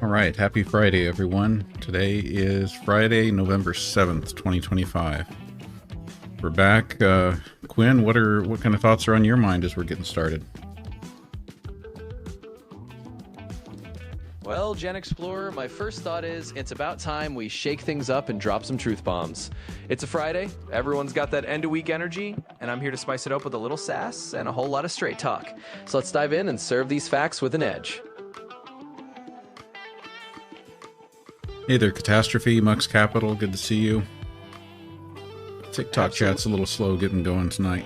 All right, happy Friday, everyone. Today is Friday, November 7th, 2025. We're back. Quinn, what kind of thoughts are on your mind as we're getting started? Well, Gen Explorer, my first thought is it's about time we shake things up and drop some truth bombs. It's a Friday, everyone's got that end of week energy, and I'm here to spice it up with a little sass and a whole lot of straight talk. So let's dive in and serve these facts with an edge. Hey there, Catastrophe, Mux Capital, good to see you. TikTok chat's a little slow getting going tonight.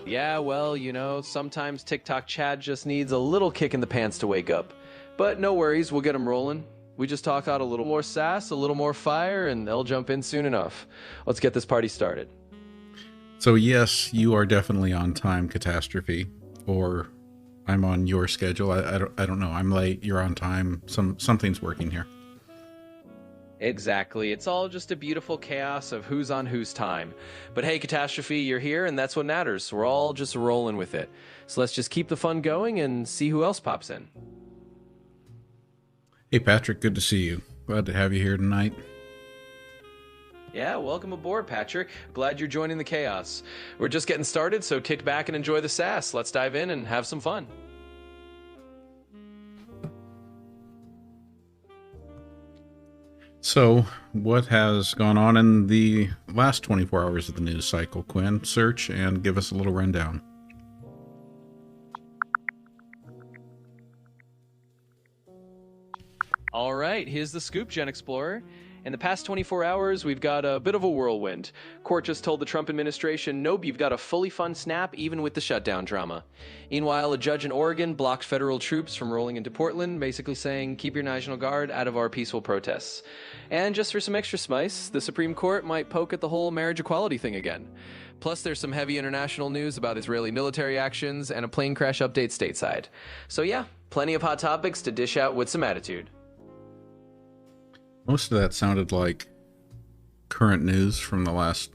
Yeah, well, sometimes TikTok chat just needs a little kick in the pants to wake up. But no worries, we'll get them rolling. We just talk out a little more sass, a little more fire, and they'll jump in soon enough. Let's get this party started. So yes, you are definitely on time, Catastrophe, or I'm on your schedule. I don't know. I'm late. You're on time. Something's working here. Exactly. It's all just a beautiful chaos of who's on whose time. But hey, Catastrophe, you're here, and that's what matters. We're all just rolling with it. So let's just keep the fun going and see who else pops in. Hey, Patrick. Good to see you. Glad to have you here tonight. Yeah, welcome aboard, Patrick. Glad you're joining the chaos. We're just getting started, so kick back and enjoy the sass. Let's dive in and have some fun. So, what has gone on in the last 24 hours of the news cycle, Quinn? Search and give us a little rundown. All right, here's the scoop, Gen Explorer. In the past 24 hours, we've got a bit of a whirlwind. Court just told the Trump administration, nope, you've got a fully fund snap, even with the shutdown drama. Meanwhile, a judge in Oregon blocked federal troops from rolling into Portland, basically saying, keep your National Guard out of our peaceful protests. And just for some extra spice, the Supreme Court might poke at the whole marriage equality thing again. Plus, there's some heavy international news about Israeli military actions and a plane crash update stateside. So yeah, plenty of hot topics to dish out with some attitude. Most of that sounded like current news from the last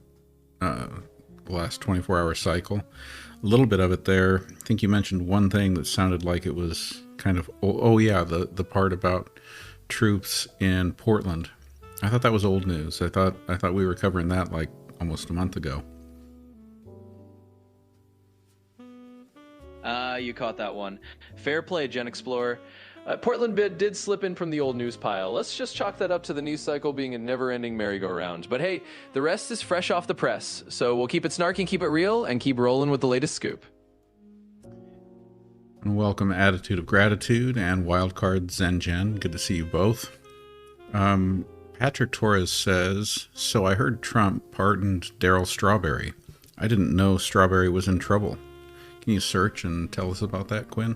24-hour cycle. A little bit of it there. I think you mentioned one thing that sounded like it was kind of, the part about troops in Portland. I thought that was old news. I thought we were covering that like almost a month ago. You caught that one. Fair play, Gen Explorer. Portland bid did slip in from the old news pile. Let's just chalk that up to the news cycle being a never-ending merry-go-round. But hey, the rest is fresh off the press, so we'll keep it snarky, keep it real, and keep rolling with the latest scoop. And welcome Attitude of Gratitude and Wildcard Zengen. Good to see you both. Patrick Torres says, so I heard Trump pardoned Daryl Strawberry. I didn't know Strawberry was in trouble. Can you search and tell us about that, Quinn?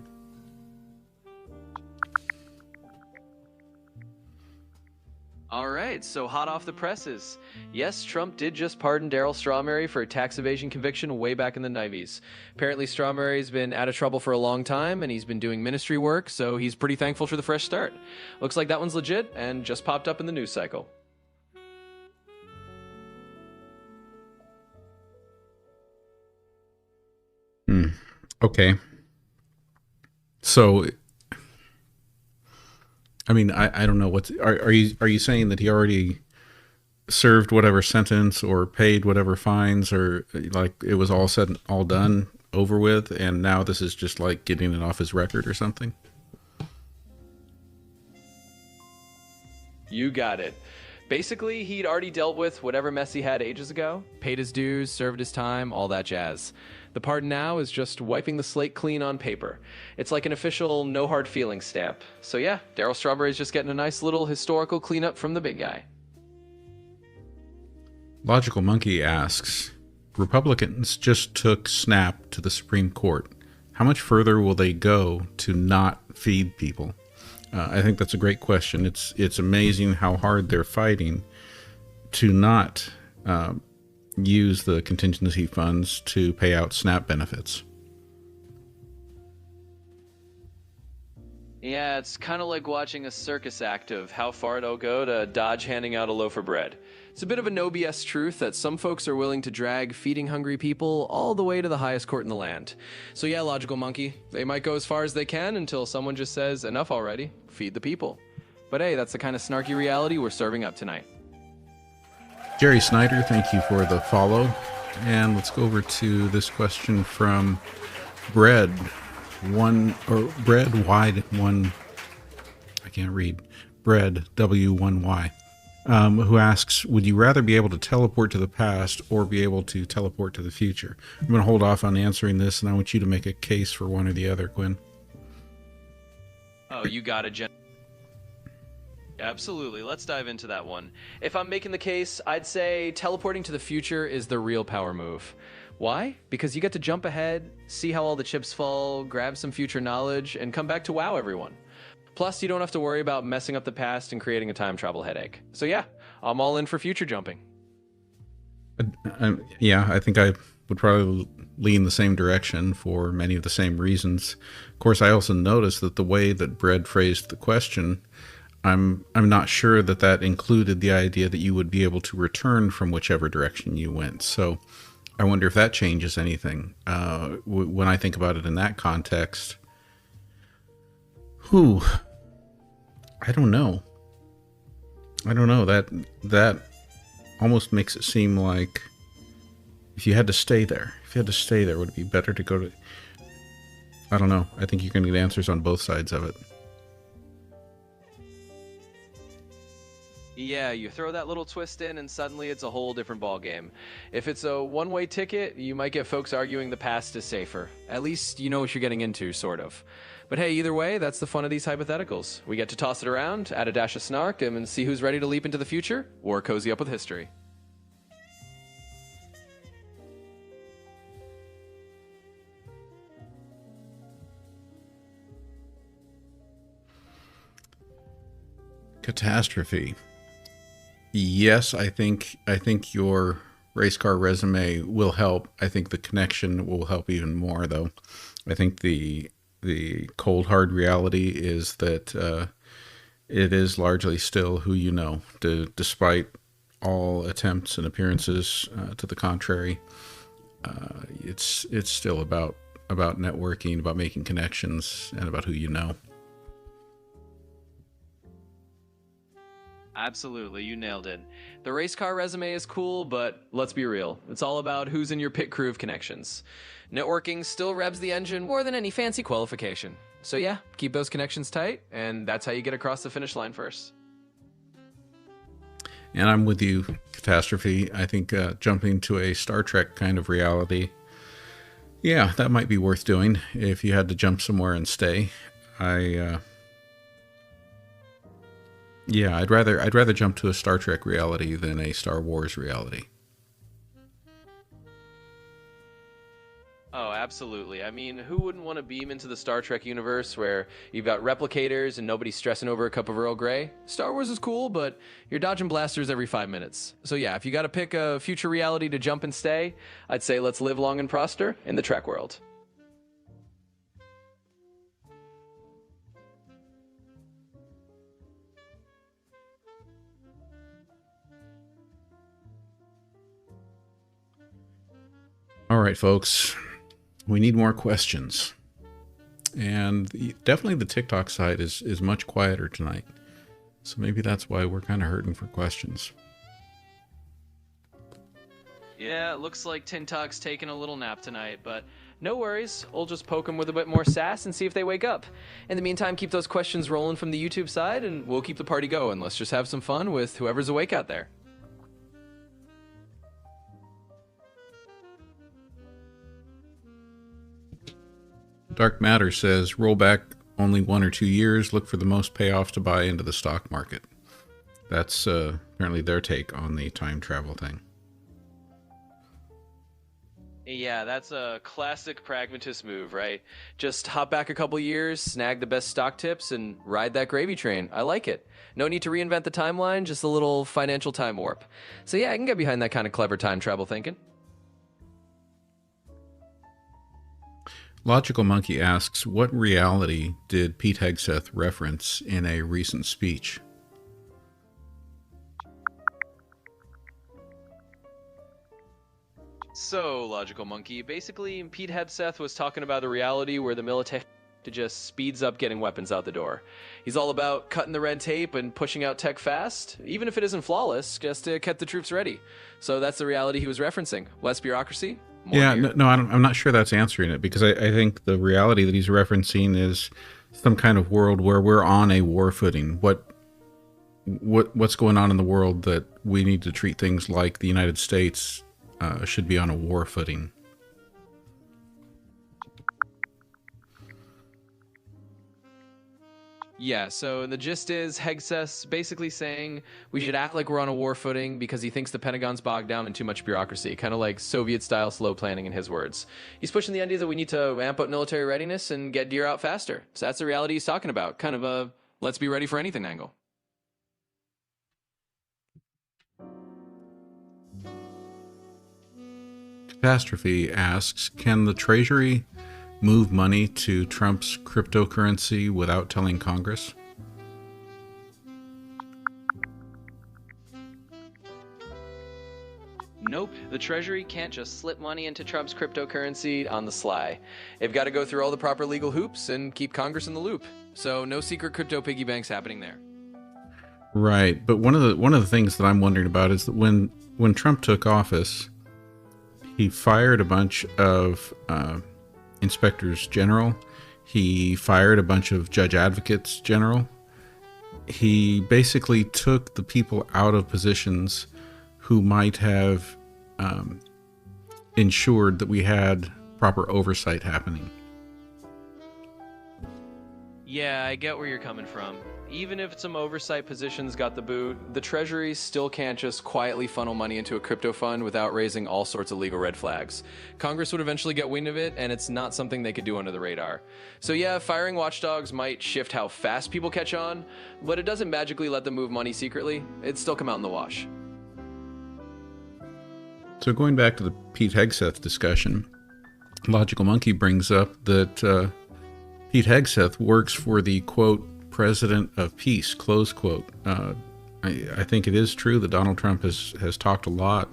All right, so hot off the presses. Yes, Trump did just pardon Daryl Strawberry for a tax evasion conviction way back in the 90s. Apparently, Strawberry's been out of trouble for a long time, and he's been doing ministry work, so he's pretty thankful for the fresh start. Looks like that one's legit and just popped up in the news cycle. Okay. So, I mean, I don't know are you saying that he already served whatever sentence or paid whatever fines, or like it was all said and all done, over with, and now this is just like getting it off his record or something? You got it. Basically, he'd already dealt with whatever mess he had ages ago, paid his dues, served his time, all that jazz. The pardon now is just wiping the slate clean on paper. It's like an official no hard feelings stamp. So yeah, Daryl Strawberry's just getting a nice little historical cleanup from the big guy. Logical Monkey asks, Republicans just took SNAP to the Supreme Court. How much further will they go to not feed people? I think that's a great question. It's amazing how hard they're fighting to not use the contingency funds to pay out SNAP benefits. Yeah, it's kind of like watching a circus act of how far it'll go to dodge handing out a loaf of bread. It's a bit of a no BS truth that some folks are willing to drag feeding hungry people all the way to the highest court in the land. So yeah, logical monkey, they might go as far as they can until someone just says, enough already, feed the people. But hey, that's the kind of snarky reality we're serving up tonight. Jerry Snyder, thank you for the follow. And let's go over to this question from Bread Wide One. I can't read. Bread W1Y, who asks, would you rather be able to teleport to the past or be able to teleport to the future? I'm going to hold off on answering this, and I want you to make a case for one or the other, Quinn. Oh, you got it, Jen. Absolutely. Let's dive into that one. If I'm making the case, I'd say teleporting to the future is the real power move. Why? Because you get to jump ahead, see how all the chips fall, grab some future knowledge, and come back to wow everyone. Plus, you don't have to worry about messing up the past and creating a time travel headache. So yeah, I'm all in for future jumping. Yeah, I think I would probably lean the same direction for many of the same reasons. Of course, I also noticed that the way that Bread phrased the question, I'm not sure that that included the idea that you would be able to return from whichever direction you went. So I wonder if that changes anything. When I think about it in that context, I don't know. That almost makes it seem like if you had to stay there, would it be better to go to... I don't know. I think you're going to get answers on both sides of it. Yeah, you throw that little twist in and suddenly it's a whole different ballgame. If it's a one-way ticket, you might get folks arguing the past is safer. At least you know what you're getting into, sort of. But hey, either way, that's the fun of these hypotheticals. We get to toss it around, add a dash of snark, and see who's ready to leap into the future or cozy up with history. Catastrophe. Yes, I think your race car resume will help. I think the connection will help even more, though. I think the cold hard reality is that it is largely still who you know, despite all attempts and appearances to the contrary. It's still about networking, about making connections, and about who you know. Absolutely, you nailed it. The race car resume is cool, but let's be real. It's all about who's in your pit crew of connections. Networking still revs the engine more than any fancy qualification. So yeah, keep those connections tight, and that's how you get across the finish line first. And I'm with you, Catastrophe. I think jumping to a Star Trek kind of reality, yeah, that might be worth doing if you had to jump somewhere and stay. Yeah, I'd rather jump to a Star Trek reality than a Star Wars reality. Oh, absolutely. I mean, who wouldn't want to beam into the Star Trek universe where you've got replicators and nobody's stressing over a cup of Earl Grey? Star Wars is cool, but you're dodging blasters every 5 minutes. So yeah, if you got to pick a future reality to jump and stay, I'd say let's live long and prosper in the Trek world. All right, folks, we need more questions. And definitely the TikTok side is much quieter tonight. So maybe that's why we're kind of hurting for questions. Yeah, it looks like TikTok's taking a little nap tonight, but no worries. We'll just poke them with a bit more sass and see if they wake up. In the meantime, keep those questions rolling from the YouTube side, and we'll keep the party going. Let's just have some fun with whoever's awake out there. Dark Matter says, roll back only 1 or 2 years, look for the most payoff to buy into the stock market. That's apparently their take on the time travel thing. Yeah, that's a classic pragmatist move, right? Just hop back a couple years, snag the best stock tips, and ride that gravy train. I like it. No need to reinvent the timeline, just a little financial time warp. So yeah, I can get behind that kind of clever time travel thinking. Logical Monkey asks, what reality did Pete Hegseth reference in a recent speech? So, Logical Monkey, basically, Pete Hegseth was talking about a reality where the military just speeds up getting weapons out the door. He's all about cutting the red tape and pushing out tech fast, even if it isn't flawless, just to get the troops ready. So that's the reality he was referencing. Less bureaucracy, more Yeah, beer. no, I'm not sure that's answering it, because I think the reality that he's referencing is some kind of world where we're on a war footing. What's going on in the world that we need to treat things like the United States should be on a war footing. Yeah, so the gist is Hegseth's basically saying we should act like we're on a war footing because he thinks the Pentagon's bogged down in too much bureaucracy, kind of like Soviet-style slow planning in his words. He's pushing the idea that we need to amp up military readiness and get deer out faster. So that's the reality he's talking about, kind of a let's be ready for anything angle. Catastrophe asks, can the Treasury move money to Trump's cryptocurrency without telling Congress? Nope, the Treasury can't just slip money into Trump's cryptocurrency on the sly. They've got to go through all the proper legal hoops and keep Congress in the loop. So no secret crypto piggy banks happening there. Right, but one of the things that I'm wondering about is that when Trump took office, he fired a bunch of inspectors general. He fired a bunch of judge advocates general. He basically took the people out of positions who might have ensured that we had proper oversight happening. Yeah, I get where you're coming from. Even if some oversight positions got the boot, the Treasury still can't just quietly funnel money into a crypto fund without raising all sorts of legal red flags. Congress would eventually get wind of it, and it's not something they could do under the radar. So yeah, firing watchdogs might shift how fast people catch on, but it doesn't magically let them move money secretly. It'd still come out in the wash. So going back to the Pete Hegseth discussion, Logical Monkey brings up that Pete Hegseth works for the, quote, president of peace, close quote. I think it is true that Donald Trump has talked a lot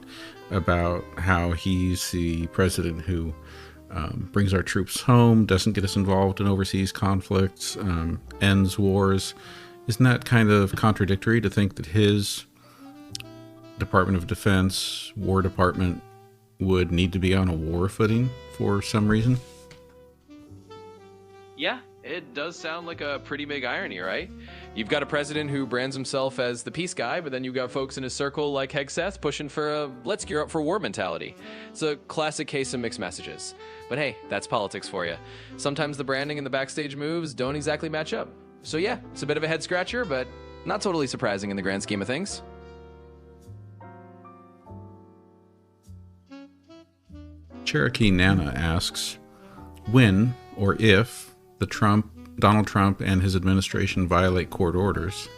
about how he's the president who brings our troops home, doesn't get us involved in overseas conflicts, ends wars. Isn't that kind of contradictory to think that his Department of Defense, War Department would need to be on a war footing for some reason? Yeah, it does sound like a pretty big irony, right? You've got a president who brands himself as the peace guy, but then you've got folks in his circle like Hegseth pushing for a let's gear up for war mentality. It's a classic case of mixed messages. But hey, that's politics for you. Sometimes the branding and the backstage moves don't exactly match up. So yeah, it's a bit of a head scratcher, but not totally surprising in the grand scheme of things. Cherokee Nana asks, when or if Donald Trump and his administration violate court orders,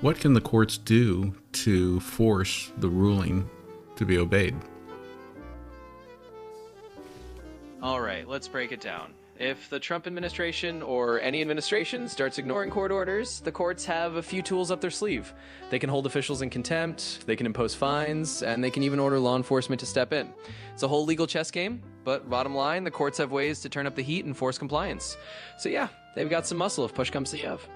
what can the courts do to force the ruling to be obeyed? All right, let's break it down. If the Trump administration or any administration starts ignoring court orders, the courts have a few tools up their sleeve. They can hold officials in contempt, they can impose fines, and they can even order law enforcement to step in. It's a whole legal chess game, but bottom line, the courts have ways to turn up the heat and force compliance. So yeah, they've got some muscle if push comes to shove.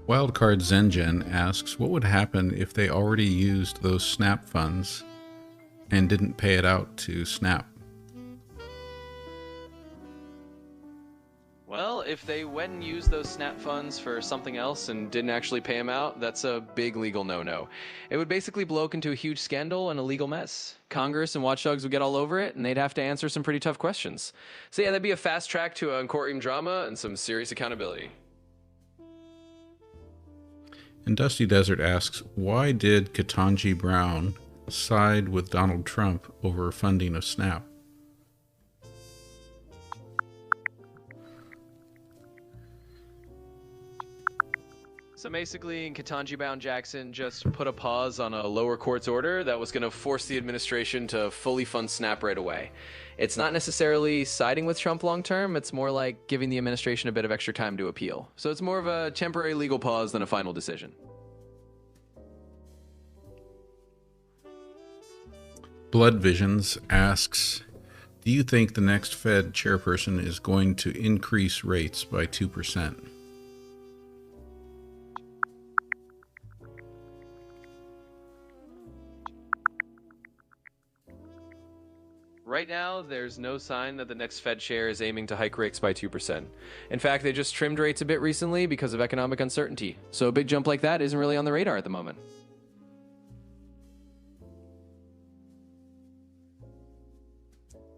Wildcard Zengen asks, what would happen if they already used those SNAP funds and didn't pay it out to SNAP? Well, if they went and used those SNAP funds for something else and didn't actually pay them out, that's a big legal no-no. It would basically blow up into a huge scandal and a legal mess. Congress and watchdogs would get all over it, and they'd have to answer some pretty tough questions. So yeah, that'd be a fast track to a courtroom drama and some serious accountability. And Dusty Desert asks, why did Ketanji Brown side with Donald Trump over funding of SNAP? So basically, Ketanji Brown Jackson just put a pause on a lower court's order that was going to force the administration to fully fund SNAP right away. It's not necessarily siding with Trump long term, it's more like giving the administration a bit of extra time to appeal. So it's more of a temporary legal pause than a final decision. Blood Visions asks, do you think the next Fed chairperson is going to increase rates by 2%? Right now, there's no sign that the next Fed chair is aiming to hike rates by 2%. In fact, they just trimmed rates a bit recently because of economic uncertainty. So a big jump like that isn't really on the radar at the moment.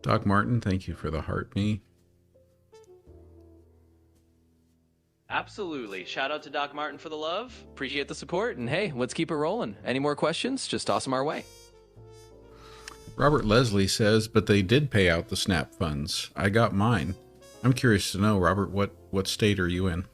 Doc Martin, thank you for the heart me. Absolutely. Shout out to Doc Martin for the love. Appreciate the support. And hey, let's keep it rolling. Any more questions? Just toss them our way. Robert Leslie says, but they did pay out the SNAP funds. I got mine. I'm curious to know, Robert, what state are you in?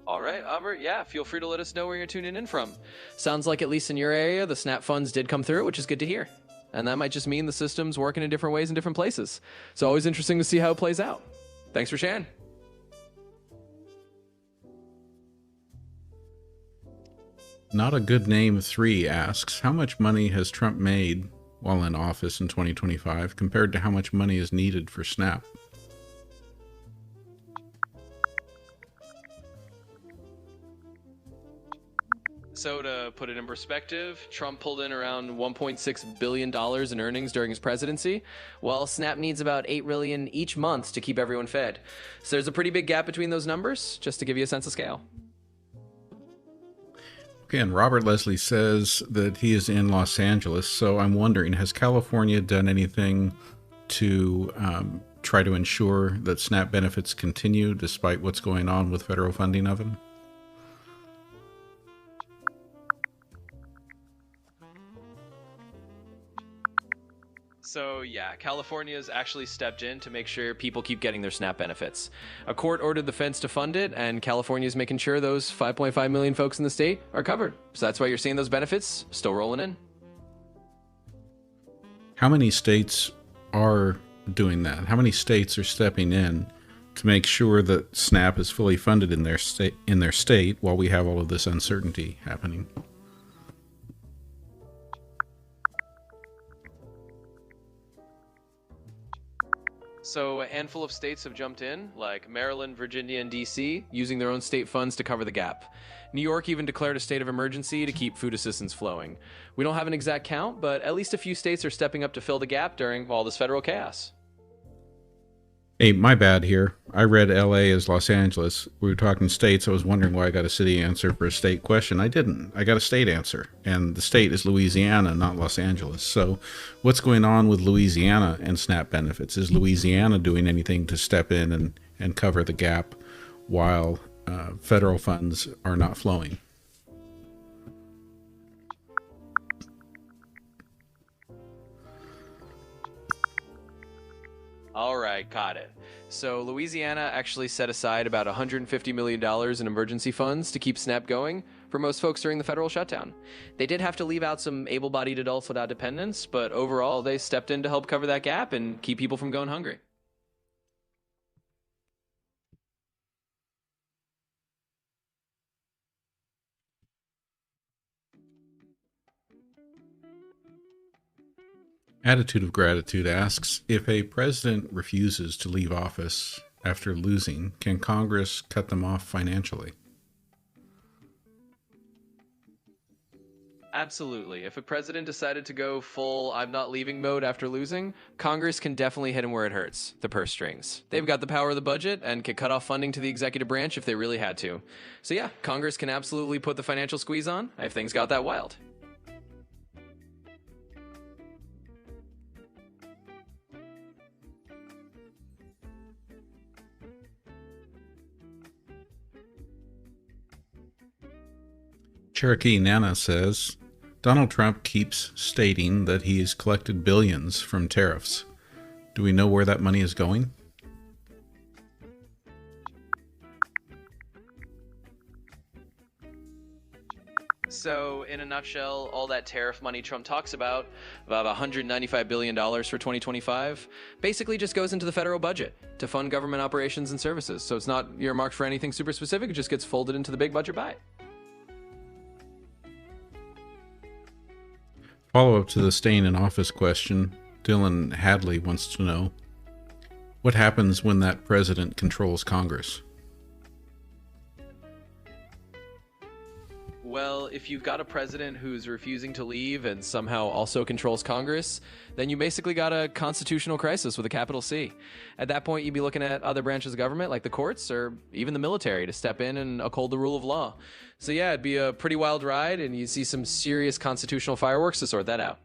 All right, Albert, yeah, feel free to let us know where you're tuning in from. Sounds like at least in your area, the SNAP funds did come through, which is good to hear. And that might just mean the system's working in different ways in different places. It's always interesting to see how it plays out. Thanks for sharing. Not a Good Name 3 asks, how much money has Trump made while in office in 2025 compared to how much money is needed for SNAP? So to put it in perspective, Trump pulled in around $1.6 billion in earnings during his presidency, while SNAP needs about $8 billion each month to keep everyone fed. So there's a pretty big gap between those numbers, just to give you a sense of scale. Okay, and Robert Leslie says that he is in Los Angeles, so I'm wondering, has California done anything to try to ensure that SNAP benefits continue despite what's going on with federal funding of them? So yeah, California's actually stepped in to make sure people keep getting their SNAP benefits. A court ordered the feds to fund it, and California's making sure those 5.5 million folks in the state are covered. So that's why you're seeing those benefits still rolling in. How many states are doing that? How many states are stepping in to make sure that SNAP is fully funded in their state while we have all of this uncertainty happening? So a handful of states have jumped in, like Maryland, Virginia, and DC, using their own state funds to cover the gap. New York even declared a state of emergency to keep food assistance flowing. We don't have an exact count, but at least a few states are stepping up to fill the gap during all this federal chaos. Hey, my bad here. I read LA as Los Angeles. We were talking states. I was wondering why I got a city answer for a state question. I didn't. I got a state answer. And the state is Louisiana, not Los Angeles. So what's going on with Louisiana and SNAP benefits? Is Louisiana doing anything to step in and cover the gap while federal funds are not flowing? All right, got it. So Louisiana actually set aside about $150 million in emergency funds to keep SNAP going for most folks during the federal shutdown. They did have to leave out some able-bodied adults without dependents, but overall they stepped in to help cover that gap and keep people from going hungry. Attitude of Gratitude asks, if a president refuses to leave office after losing, can Congress cut them off financially? Absolutely. If a president decided to go full I'm not leaving mode after losing, Congress can definitely hit him where it hurts, the purse strings. They've got the power of the budget and could cut off funding to the executive branch if they really had to. So yeah, Congress can absolutely put the financial squeeze on if things got that wild. Cherokee Nana says, Donald Trump keeps stating that he's collected billions from tariffs. Do we know where that money is going? So, in a nutshell, all that tariff money Trump talks about $195 billion for 2025, basically just goes into the federal budget to fund government operations and services. So it's not earmarked for anything super specific, it just gets folded into the big budget buy. Follow-up to the staying in office question, Dylan Hadley wants to know, what happens when that president controls Congress? Well, if you've got a president who's refusing to leave and somehow also controls Congress, then you basically got a constitutional crisis with a capital C. At that point, you'd be looking at other branches of government like the courts or even the military to step in and uphold the rule of law. So yeah, it'd be a pretty wild ride, and you'd see some serious constitutional fireworks to sort that out.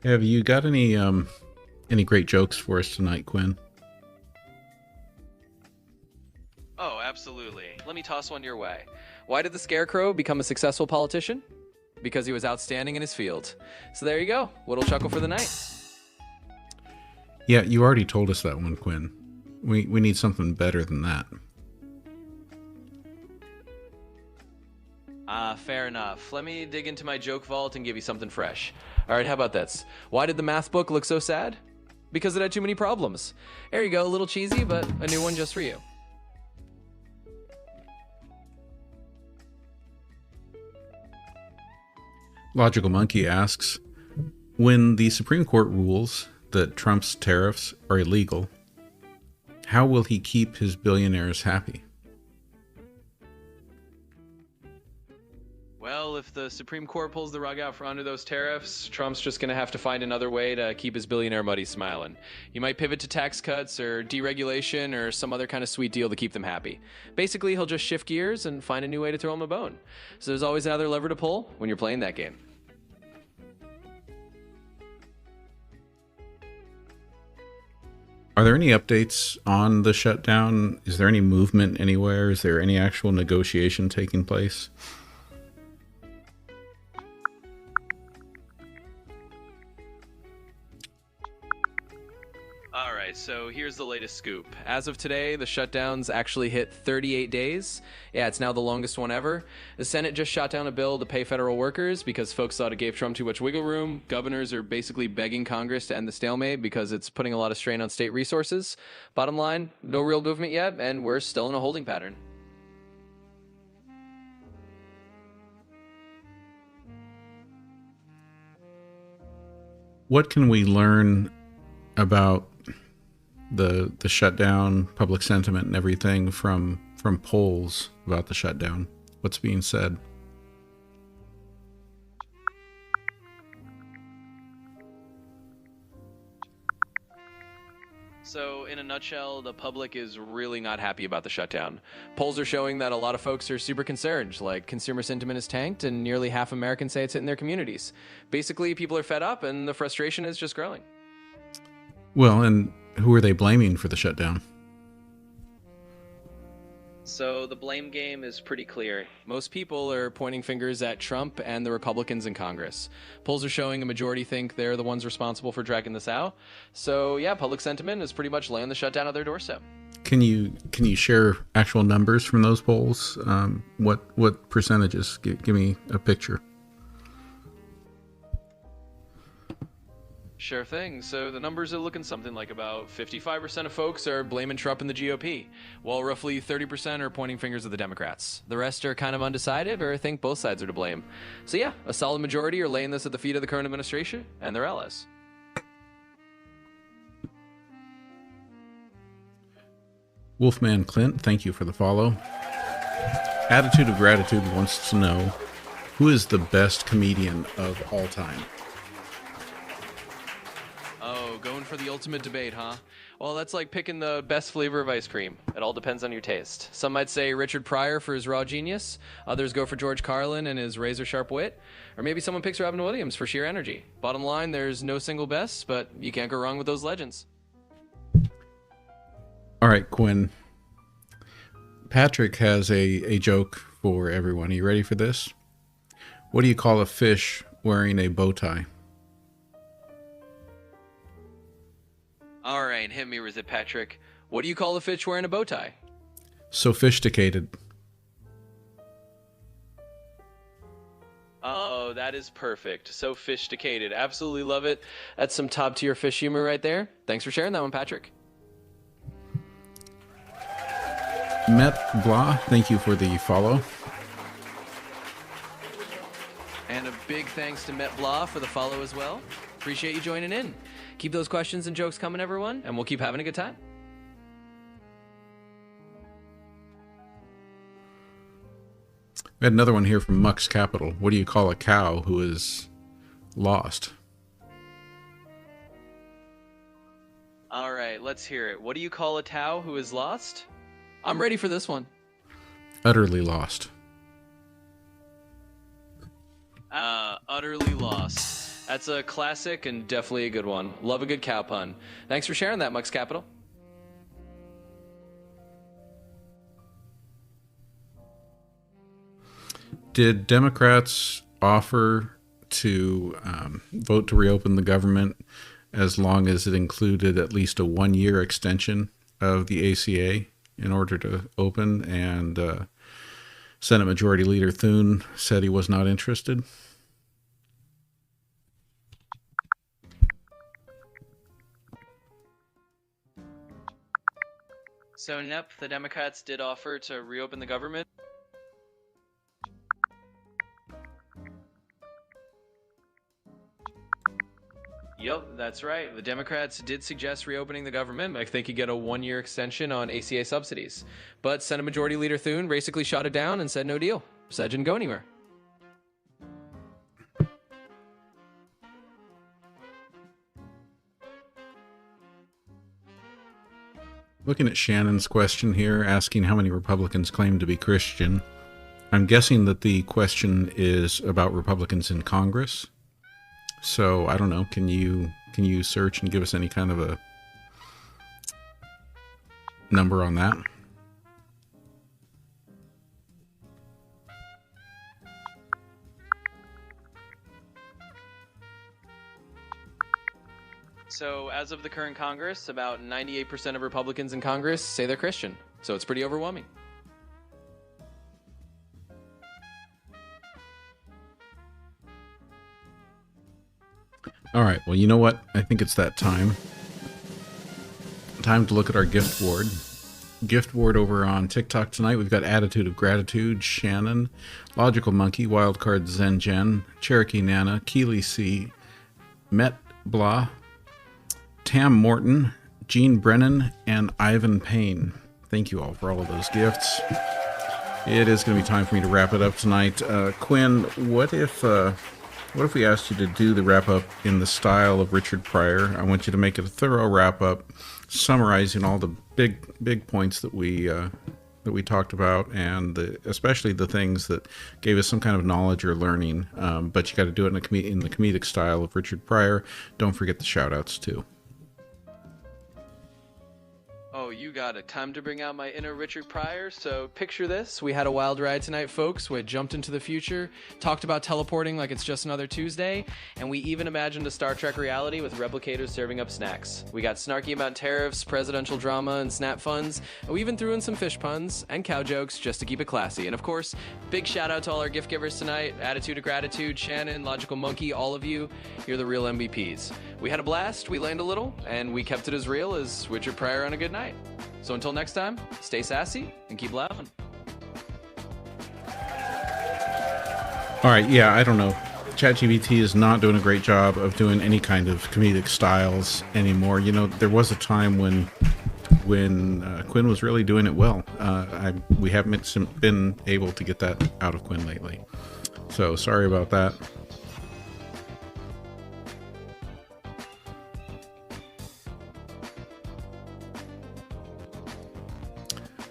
Have you got any great jokes for us tonight, Quinn? Oh, absolutely. Let me toss one your way. Why did the Scarecrow become a successful politician? Because he was outstanding in his field. So there you go. What'll chuckle for the night? Yeah, you already told us that one, Quinn. We need something better than that. Fair enough. Let me dig into my joke vault and give you something fresh. All right, how about this? Why did the math book look so sad? Because it had too many problems. There you go, a little cheesy, but a new one just for you. Logical Monkey asks, when the Supreme Court rules that Trump's tariffs are illegal, how will he keep his billionaires happy? Well, if the Supreme Court pulls the rug out from under those tariffs, Trump's just going to have to find another way to keep his billionaire buddies smiling. He might pivot to tax cuts or deregulation or some other kind of sweet deal to keep them happy. Basically, he'll just shift gears and find a new way to throw them a bone. So there's always another lever to pull when you're playing that game. Are there any updates on the shutdown? Is there any movement anywhere? Is there any actual negotiation taking place? All right, so here's the latest scoop. As of today, the shutdown's actually hit 38 days. Yeah, it's now the longest one ever. The Senate just shot down a bill to pay federal workers because folks thought it gave Trump too much wiggle room. Governors are basically begging Congress to end the stalemate because it's putting a lot of strain on state resources. Bottom line, no real movement yet, and we're still in a holding pattern. What can we learn about the shutdown, public sentiment, and everything from polls about the shutdown? What's being said? So, in a nutshell, the public is really not happy about the shutdown. Polls are showing that a lot of folks are super concerned, like consumer sentiment is tanked, and nearly half Americans say it's hitting their communities. Basically, people are fed up, and the frustration is just growing. Well, and who are they blaming for the shutdown? So the blame game is pretty clear. Most people are pointing fingers at Trump and the Republicans in Congress. Polls are showing a majority think they're the ones responsible for dragging this out. So yeah, public sentiment is pretty much laying the shutdown at their doorstep. Can you share actual numbers from those polls? What percentages? Give me a picture. Sure thing. So the numbers are looking something like about 55% of folks are blaming Trump and the GOP, while roughly 30% are pointing fingers at the Democrats. The rest are kind of undecided or think both sides are to blame. So yeah, a solid majority are laying this at the feet of the current administration and their allies. Wolfman Clint, thank you for the follow. Attitude of Gratitude wants to know, who is the best comedian of all time? Oh, going for the ultimate debate, huh? Well, that's like picking the best flavor of ice cream. It all depends on your taste. Some might say Richard Pryor for his raw genius. Others go for George Carlin and his razor-sharp wit. Or maybe someone picks Robin Williams for sheer energy. Bottom line, there's no single best, but you can't go wrong with those legends. All right, Quinn. Patrick has a joke for everyone. Are you ready for this? What do you call a fish wearing a bow tie? All right, hit me with it, Patrick. What do you call a fish wearing a bow tie? Sophisticated. Oh, that is perfect. Sophisticated. Absolutely love it. That's some top-tier fish humor right there. Thanks for sharing that one, Patrick. Met Blah, thank you for the follow. And a big thanks to Met Blah for the follow as well. Appreciate you joining in. Keep those questions and jokes coming, everyone, and we'll keep having a good time. We had another one here from Mux Capital. What do you call a cow who is lost? All right, let's hear it. What do you call a cow who is lost? I'm ready for this one. Utterly lost. Utterly lost. That's a classic and definitely a good one. Love a good cow pun. Thanks for sharing that, Mux Capital. Did Democrats offer to vote to reopen the government as long as it included at least a 1-year extension of the ACA in order to open? And Senate Majority Leader Thune said he was not interested. So, Nep, the Democrats did offer to reopen the government. Yep, that's right. The Democrats did suggest reopening the government. I think you get a 1-year extension on ACA subsidies. But Senate Majority Leader Thune basically shot it down and said no deal. Said didn't go anywhere. Looking at Shannon's question here, asking how many Republicans claim to be Christian. I'm guessing that the question is about Republicans in Congress. So I don't know. Can you search and give us any kind of a number on that? So as of the current Congress, about 98% of Republicans in Congress say they're Christian. So it's pretty overwhelming. All right. Well, you know what? I think it's that time. Time to look at our gift board. Gift board over on TikTok tonight. We've got Attitude of Gratitude, Shannon, Logical Monkey, Wildcard Zen Jen, Cherokee Nana, Keely C, Met Blah, Tam Morton, Gene Brennan, and Ivan Payne. Thank you all for all of those gifts. It is going to be time for me to wrap it up tonight. Quinn, what if we asked you to do the wrap-up in the style of Richard Pryor? I want you to make it a thorough wrap-up, summarizing all the big points that we talked about, and especially the things that gave us some kind of knowledge or learning. But you got to do it in the comedic style of Richard Pryor. Don't forget the shout-outs, too. Oh, you got it. Time to bring out my inner Richard Pryor. So picture this. We had a wild ride tonight, folks. We jumped into the future, talked about teleporting like it's just another Tuesday, and we even imagined a Star Trek reality with replicators serving up snacks. We got snarky about tariffs, presidential drama, and snap funds, and we even threw in some fish puns and cow jokes just to keep it classy. And of course, big shout out to all our gift givers tonight. Attitude of Gratitude, Shannon, Logical Monkey, all of you. You're the real MVPs. We had a blast, we learned a little, and we kept it as real as Richard Pryor on a good night. So until next time, stay sassy and keep laughing. All right, yeah, I don't know. ChatGPT is not doing a great job of doing any kind of comedic styles anymore. You know, there was a time when Quinn was really doing it well. We haven't been able to get that out of Quinn lately. So sorry about that.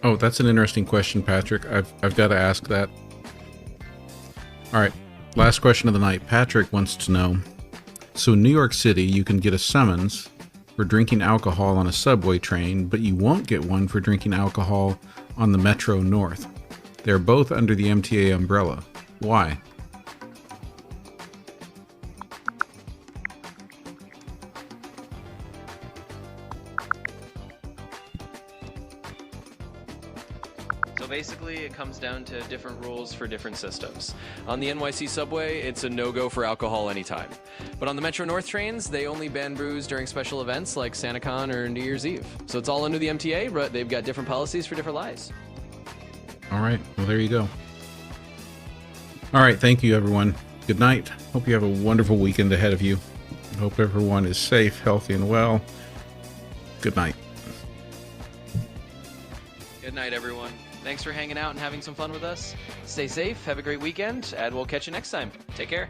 Oh, that's an interesting question, Patrick. I've got to ask that. All right, last question of the night. Patrick wants to know, so in New York City, you can get a summons for drinking alcohol on a subway train, but you won't get one for drinking alcohol on the Metro North. They're both under the MTA umbrella. Why? So basically, it comes down to different rules for different systems. On the NYC subway, it's a no-go for alcohol anytime. But on the Metro North trains, they only ban booze during special events like SantaCon or New Year's Eve. So it's all under the MTA, but they've got different policies for different lies. All right, well, there you go. All right, thank you, everyone. Good night. Hope you have a wonderful weekend ahead of you. Hope everyone is safe, healthy, and well. Good night. Good night, everyone. Thanks for hanging out and having some fun with us. Stay safe, have a great weekend, and we'll catch you next time. Take care.